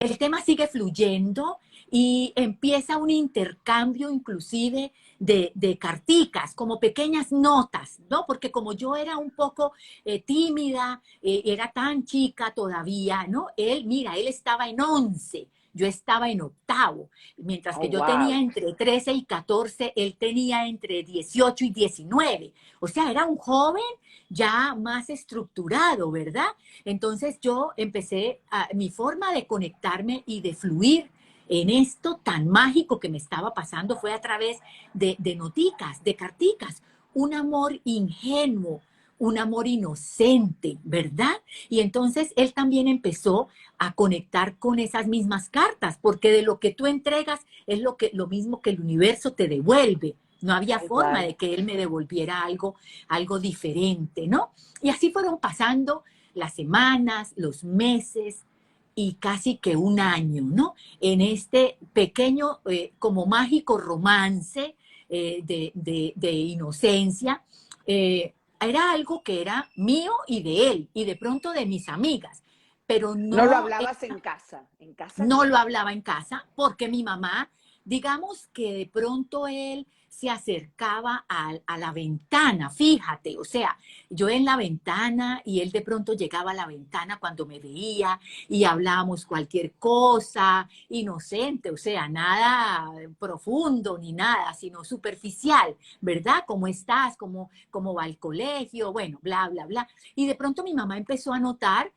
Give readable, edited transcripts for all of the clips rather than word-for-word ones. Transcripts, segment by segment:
el tema sigue fluyendo y empieza un intercambio inclusive de carticas, como pequeñas notas, ¿no? Porque como yo era un poco tímida, era tan chica todavía, ¿no? Él, mira, él estaba en 11, yo estaba en octavo, mientras Oh, que yo tenía wow. entre 13 y 14, él tenía entre 18 y 19. O sea, era un joven ya más estructurado, ¿verdad? Entonces yo empecé, mi forma de conectarme y de fluir en esto tan mágico que me estaba pasando fue a través de noticas, de carticas, un amor ingenuo, un amor inocente, ¿verdad? Y entonces él también empezó a conectar con esas mismas cartas, porque de lo que tú entregas es lo mismo que el universo te devuelve. No había Tal forma cual. de que él me devolviera algo diferente, ¿no? Y así fueron pasando las semanas, los meses y casi que un año, ¿no? En este pequeño, como mágico romance de inocencia. Era algo que era mío y de él, y de pronto de mis amigas, pero No lo no hablabas en casa no no. lo hablaba en casa porque mi mamá, digamos que de pronto él se acercaba a la ventana, fíjate, o sea, yo en la ventana y él de pronto llegaba a la ventana cuando me veía y hablábamos cualquier cosa, inocente, o sea, nada profundo ni nada, sino superficial, ¿verdad? ¿Cómo estás? ¿Cómo va el colegio? Bueno, bla, bla, bla. Y de pronto mi mamá empezó a notar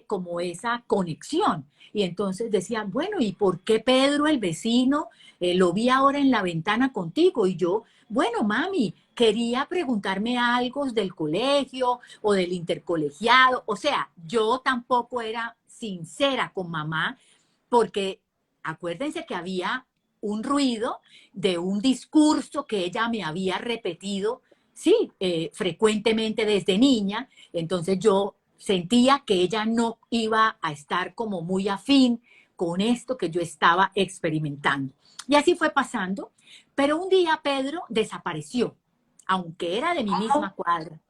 como esa conexión. Y entonces decían, bueno, ¿y por qué Pedro, el vecino, lo vi ahora en la ventana contigo? Y yo, bueno, mami, quería preguntarme algo del colegio o del intercolegiado. O sea, yo tampoco era sincera con mamá porque acuérdense que había un ruido de un discurso que ella me había repetido, sí, frecuentemente desde niña. Entonces yo sentía que ella no iba a estar como muy afín con esto que yo estaba experimentando. Y así fue pasando, pero un día Pedro desapareció, aunque era de mi misma ¿Cómo? cuadra.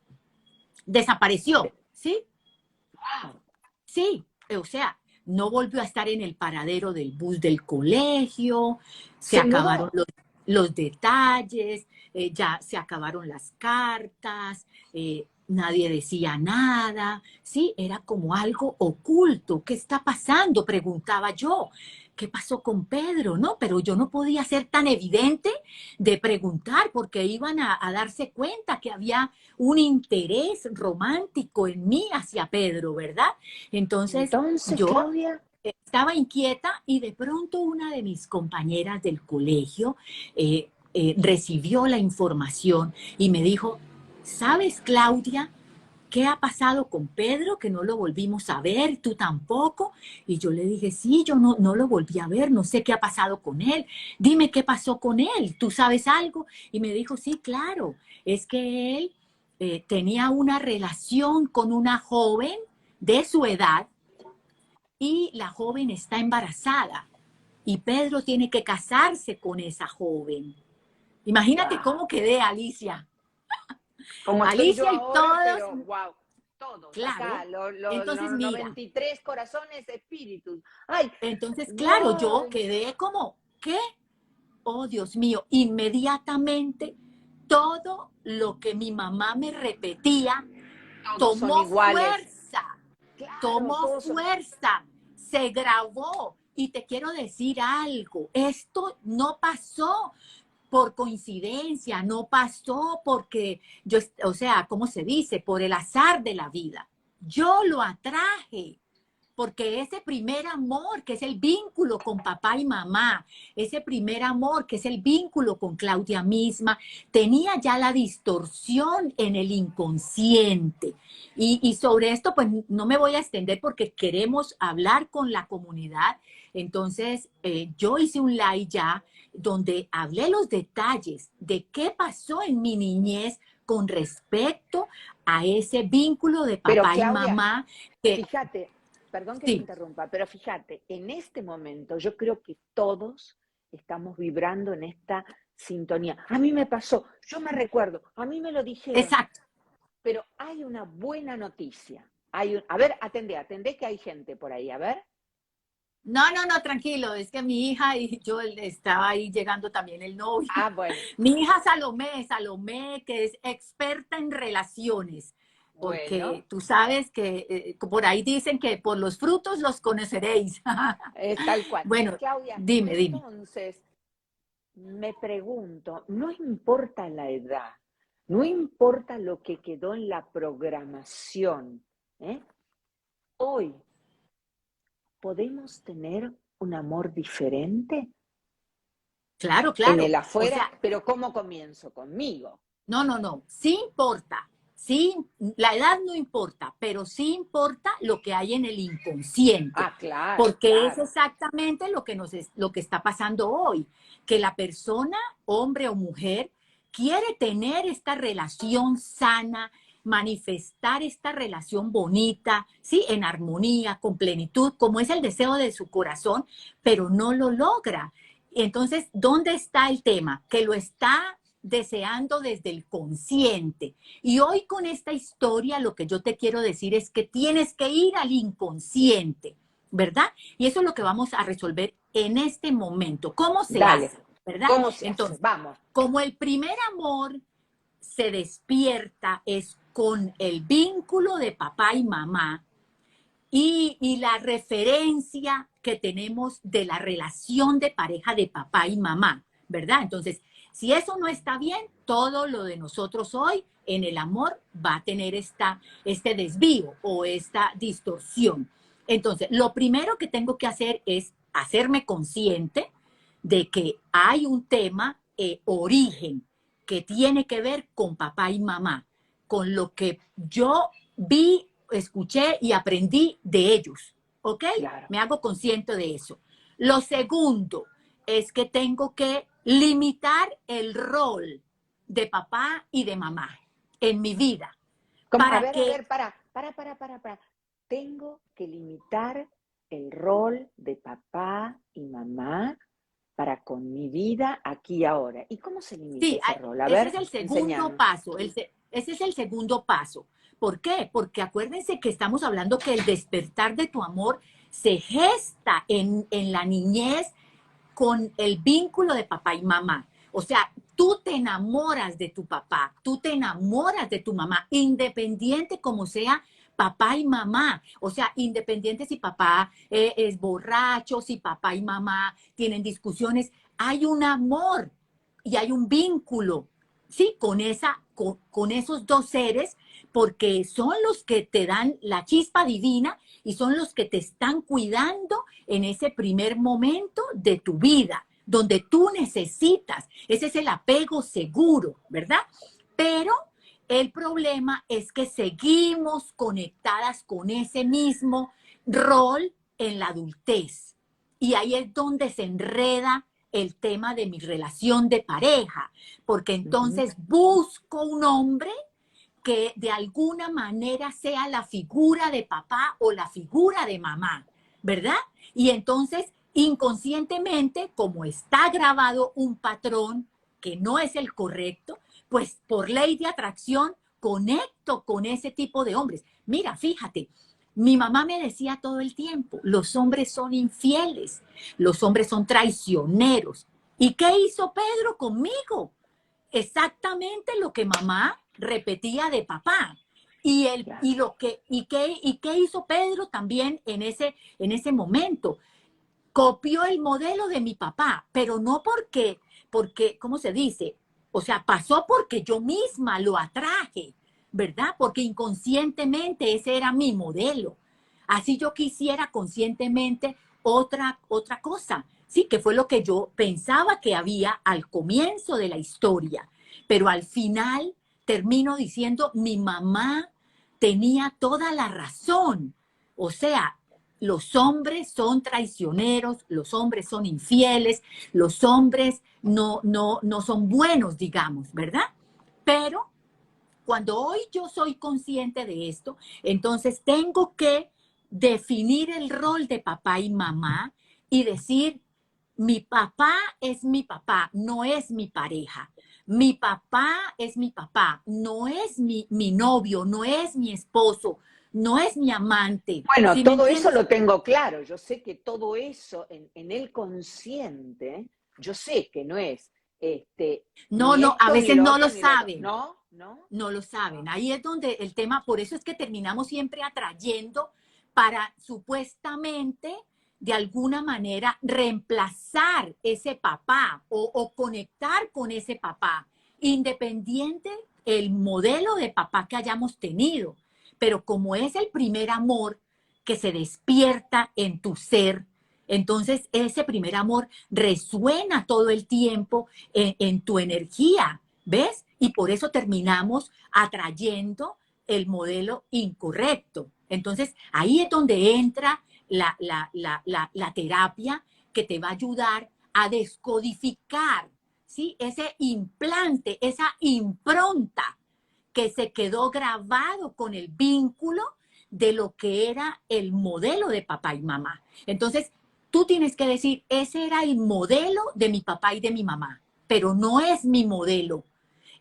Desapareció, ¿sí? Wow. Sí, o sea, no volvió a estar en el paradero del bus del colegio, se Se acabaron mudó. los detalles, ya se acabaron las cartas, nadie decía nada, sí, era como algo oculto. ¿Qué está pasando? Preguntaba yo. ¿Qué pasó con Pedro? No, pero yo no podía ser tan evidente de preguntar porque iban a darse cuenta que había un interés romántico en mí hacia Pedro, ¿verdad? Entonces Entonces, yo Claudia, estaba inquieta y de pronto una de mis compañeras del colegio recibió la información y me dijo, ¿sabes, Claudia? ¿Qué ha pasado con Pedro? Que no lo volvimos a ver, tú tampoco. Y yo le dije, sí, yo no lo volví a ver, no sé qué ha pasado con él. Dime qué pasó con él, ¿tú sabes algo? Y me dijo, sí, claro, es que él tenía una relación con una joven de su edad y la joven está embarazada y Pedro tiene que casarse con esa joven. Imagínate wow. cómo quedé, Alicia. Como estoy yo Alicia y ahora, todos, pero wow. Todos acá, claro. Entonces, los mira, 93 corazones espíritus. Ay, entonces, claro, yo wow. quedé como, ¿qué? Oh, Dios mío, inmediatamente todo lo que mi mamá me repetía Todos son iguales. Claro, tomó todos son. fuerza, se grabó. Y te quiero decir algo, esto no pasó por coincidencia, no pasó porque yo, o sea, ¿cómo se dice? Por el azar de la vida. Yo lo atraje porque ese primer amor, que es el vínculo con papá y mamá, ese primer amor, que es el vínculo con Claudia misma, tenía ya la distorsión en el inconsciente. Y sobre esto, pues no me voy a extender porque queremos hablar con la comunidad. Entonces, yo hice un live ya donde hablé los detalles de qué pasó en mi niñez con respecto a ese vínculo de Pero papá y Claudia, mamá que fíjate, perdón que te sí. interrumpa, pero fíjate, en este momento yo creo que todos estamos vibrando en esta sintonía. A mí me pasó, yo me recuerdo, a mí me lo dijeron, Exacto. pero hay una buena noticia. A ver, atendé que hay gente por ahí, a ver. No, no, no, tranquilo, es que mi hija y yo estaba ahí llegando también el novio. Ah, bueno, Mi hija Salomé, Salomé, que es experta en relaciones, bueno, porque tú sabes que por ahí dicen que por los frutos los conoceréis. es tal cual. Bueno, Claudia, dime, dime. entonces me pregunto, no importa la edad, no importa lo que quedó en la programación, ¿eh? Hoy podemos tener un amor diferente Claro, en claro. el O afuera, sea, pero ¿cómo comienzo? Conmigo. no, no, no, sí importa, sí, la edad no importa, pero sí importa lo que hay en el inconsciente, Ah, claro, porque es claro. exactamente lo que está pasando hoy, que la persona, hombre o mujer, quiere tener esta relación sana, manifestar esta relación bonita, sí, en armonía, con plenitud, como es el deseo de su corazón, pero no lo logra. Entonces, ¿dónde está el tema? Que lo está deseando desde el consciente. Y hoy con esta historia lo que yo te quiero decir es que tienes que ir al inconsciente, ¿verdad? Y eso es lo que vamos a resolver en este momento. ¿Cómo se Dale. hace? ¿Verdad? ¿Cómo se hace? Entonces, Vamos. como el primer amor se despierta es con el vínculo de papá y mamá, y la referencia que tenemos de la relación de pareja de papá y mamá, ¿verdad? Entonces, si eso no está bien, todo lo de nosotros hoy en el amor va a tener este desvío o esta distorsión. Entonces, lo primero que tengo que hacer es hacerme consciente de que hay un tema origen que tiene que ver con papá y mamá, con lo que yo vi, escuché y aprendí de ellos. ¿Ok? Claro. Me hago consciente de eso. Lo segundo es que tengo que limitar el rol de papá y de mamá en mi vida Como, para a que, ver, para. Tengo que limitar el rol de papá y mamá para con mi vida aquí y ahora. ¿Y cómo se limita sí, ese rol? A ese es ver, el segundo enséñanos. paso. Ese es el segundo paso. ¿Por qué? Porque acuérdense que estamos hablando que el despertar de tu amor se gesta en la niñez con el vínculo de papá y mamá. O sea, tú te enamoras de tu papá, tú te enamoras de tu mamá, independiente como sea papá y mamá. O sea, independiente si papá es borracho, si papá y mamá tienen discusiones, hay un amor y hay un vínculo, ¿sí? Con esos dos seres, porque son los que te dan la chispa divina y son los que te están cuidando en ese primer momento de tu vida, donde tú necesitas. Ese es el apego seguro, ¿verdad? Pero el problema es que seguimos conectadas con ese mismo rol en la adultez. Y ahí es donde se enreda el tema de mi relación de pareja, porque Uh -huh. entonces busco un hombre que de alguna manera sea la figura de papá o la figura de mamá, ¿verdad? Y entonces, inconscientemente, como está grabado un patrón que no es el correcto, pues por ley de atracción conecto con ese tipo de hombres. Mira, fíjate, mi mamá me decía todo el tiempo, los hombres son infieles, los hombres son traicioneros. ¿Y qué hizo Pedro conmigo? Exactamente lo que mamá repetía de papá. Claro. ¿Y qué hizo Pedro también en ese momento? Copió el modelo de mi papá, pero no porque, ¿cómo se dice? O sea, pasó porque yo misma lo atraje, ¿verdad? Porque inconscientemente ese era mi modelo. Así yo quisiera conscientemente otra cosa, sí, que fue lo que yo pensaba que había al comienzo de la historia, pero al final termino diciendo, mi mamá tenía toda la razón. O sea, los hombres son traicioneros, los hombres son infieles, los hombres no son buenos, digamos, ¿verdad? Pero cuando hoy yo soy consciente de esto, entonces tengo que definir el rol de papá y mamá y decir, mi papá es mi papá, no es mi pareja. Mi papá es mi papá, no es mi novio, no es mi esposo, no es mi amante. Bueno, ¿Sí me todo eso entiendes? lo tengo claro. Yo sé que todo eso en el consciente, yo sé que no es No, ni no, a esto, ni veces lo no otro, lo ni lo otro. saben. No, no, No lo saben. no. Ahí es donde el tema, por eso es que terminamos siempre atrayendo para supuestamente, de alguna manera, reemplazar ese papá o conectar con ese papá, independiente el modelo de papá que hayamos tenido. Pero como es el primer amor que se despierta en tu ser, entonces ese primer amor resuena todo el tiempo en tu energía. ¿Ves? Y por eso terminamos atrayendo el modelo incorrecto. Entonces, ahí es donde entra la terapia que te va a ayudar a descodificar, ¿sí? Ese implante, esa impronta que se quedó grabado con el vínculo de lo que era el modelo de papá y mamá. Entonces, tú tienes que decir, ese era el modelo de mi papá y de mi mamá, pero no es mi modelo.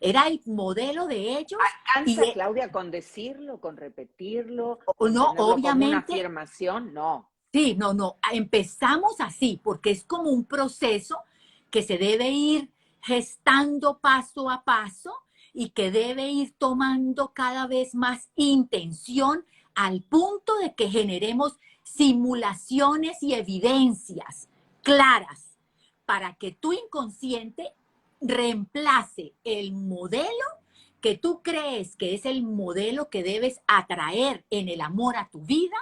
Era el modelo de ellos y ¿Alcanza, Claudia, con decirlo, con repetirlo, con no, tenerlo como una obviamente, afirmación? No. sí, no, no, empezamos así, porque es como un proceso que se debe ir gestando paso a paso y que debe ir tomando cada vez más intención al punto de que generemos simulaciones y evidencias claras para que tu inconsciente reemplace el modelo que tú crees que es el modelo que debes atraer en el amor a tu vida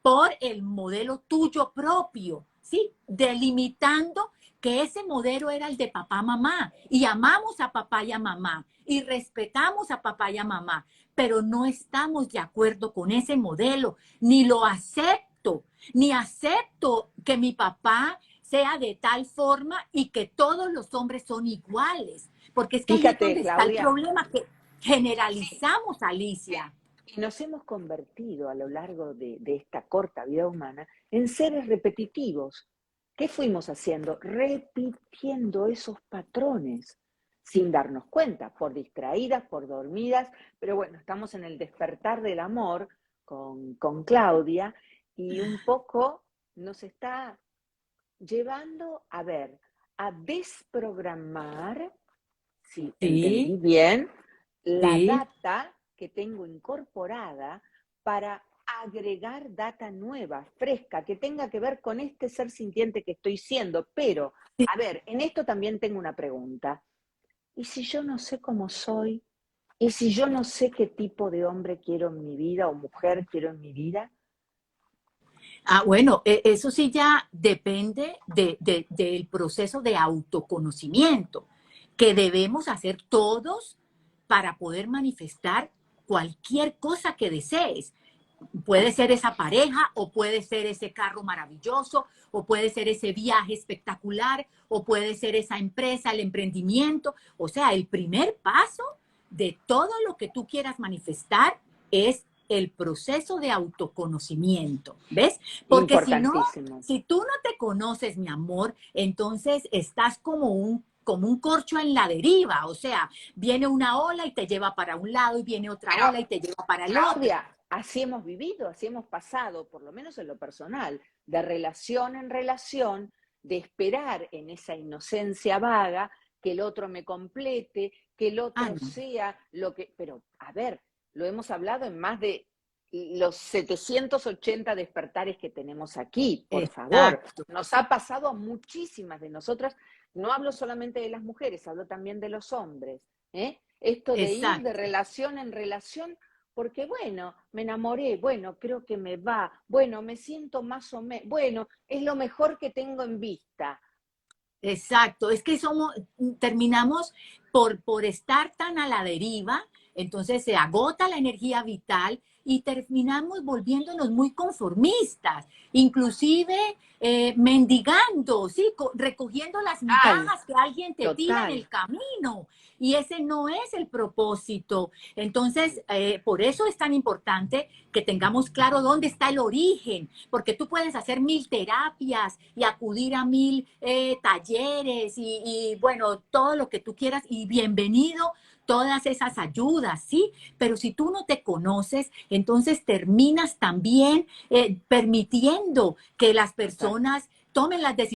por el modelo tuyo propio, ¿sí? Delimitando que ese modelo era el de papá, mamá, y amamos a papá y a mamá, y respetamos a papá y a mamá, pero no estamos de acuerdo con ese modelo, ni lo acepto, ni acepto que mi papá sea de tal forma y que todos los hombres son iguales, porque es que ahí es Fíjate, donde está el Claudia, problema, que sí, generalizamos, Alicia. y nos hemos convertido a lo largo de esta corta vida humana en seres repetitivos. ¿Qué fuimos haciendo? Repitiendo esos patrones sin darnos cuenta, por distraídas, por dormidas, pero bueno, estamos en el despertar del amor con Claudia y un poco nos está llevando a ver, a desprogramar, si entendí Sí, bien, la sí. data que tengo incorporada para agregar data nueva, fresca, que tenga que ver con este ser sintiente que estoy siendo. Pero, a ver, en esto también tengo una pregunta. ¿Y si yo no sé cómo soy? ¿Y si yo no sé qué tipo de hombre quiero en mi vida o mujer quiero en mi vida? Ah, bueno, eso sí ya depende del proceso de autoconocimiento que debemos hacer todos para poder manifestar cualquier cosa que desees. Puede ser esa pareja o puede ser ese carro maravilloso o puede ser ese viaje espectacular o puede ser esa empresa, el emprendimiento. O sea, el primer paso de todo lo que tú quieras manifestar es el proceso de autoconocimiento, ¿ves? Porque si no, Importantísimo. si tú no te conoces, mi amor, entonces estás como un corcho en la deriva, o sea, viene una ola y te lleva para un lado y viene otra Pero ola y te lleva para el otro. Claudia, así hemos vivido, así hemos pasado, por lo menos en lo personal, de relación en relación, de esperar en esa inocencia vaga que el otro me complete, que el Ah, otro no. sea lo que... Pero, a ver, lo hemos hablado en más de los 780 despertares que tenemos aquí, por favor. Exacto, Nos ha pasado a muchísimas de nosotras, no hablo solamente de las mujeres, hablo también de los hombres. Esto de ir de exacto. relación en relación porque bueno, me enamoré, bueno, creo que me va, bueno, me siento más o menos, bueno, es lo mejor que tengo en vista. Exacto, es que terminamos por estar tan a la deriva, entonces se agota la energía vital y terminamos volviéndonos muy conformistas, inclusive mendigando, ¿sí? Recogiendo las Total, migajas que alguien te tira en total. el camino. Y ese no es el propósito. Entonces, por eso es tan importante que tengamos claro dónde está el origen, porque tú puedes hacer 1000 terapias y acudir a 1000 talleres bueno, todo lo que tú quieras y bienvenido todas esas ayudas, ¿sí? Pero si tú no te conoces, entonces terminas también permitiendo que las total. personas tomen las decisiones